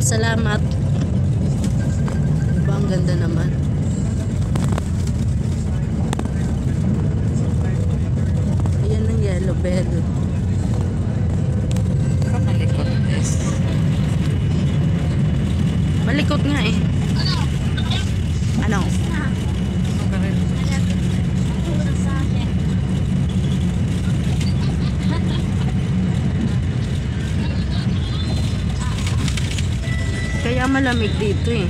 Salamat. Diba, ang ganda naman. Ayan ang yellow belly. Malikot is. Malikot nga eh. Ano? Kaya malamig dito eh.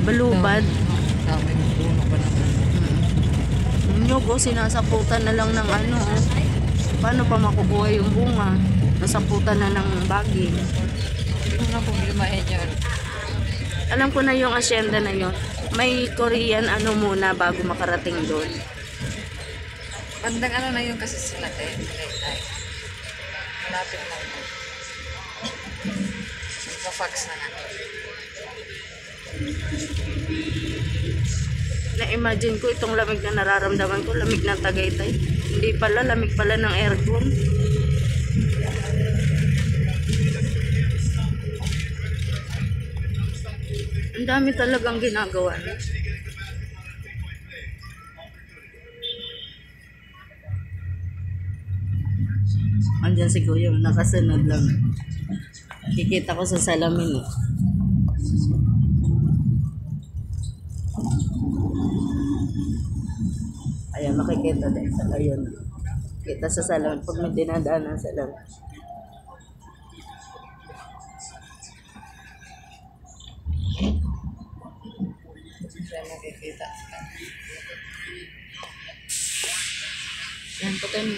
Balubad. Dami ng puno pa naman. Nyog o sinasaputan na lang ng ano. Paano pa makukuha yung bunga? Nasaputan na ng baging. Hindi mo na problemahin yun. Alam ko na yung asyenda na yun. May Korean ano muna bago makarating doon. Bandang ano na yun kasi sila eh. Malapit na yun. Nagpa-fax na nga. Na-imagine ko itong lamig na nararamdaman ko, lamig ng Tagaytay. Hindi pala, lamig pala ng aircon. Ang dami talagang ginagawa na. Andyan si Kuya, nakasunod lang. Kikita ko sa salamin eh. Ayan, makikita din sa ayun. Kita sa salamin pag may dinadaanan sa salamin. Siya nakikita. Yan, patay mo.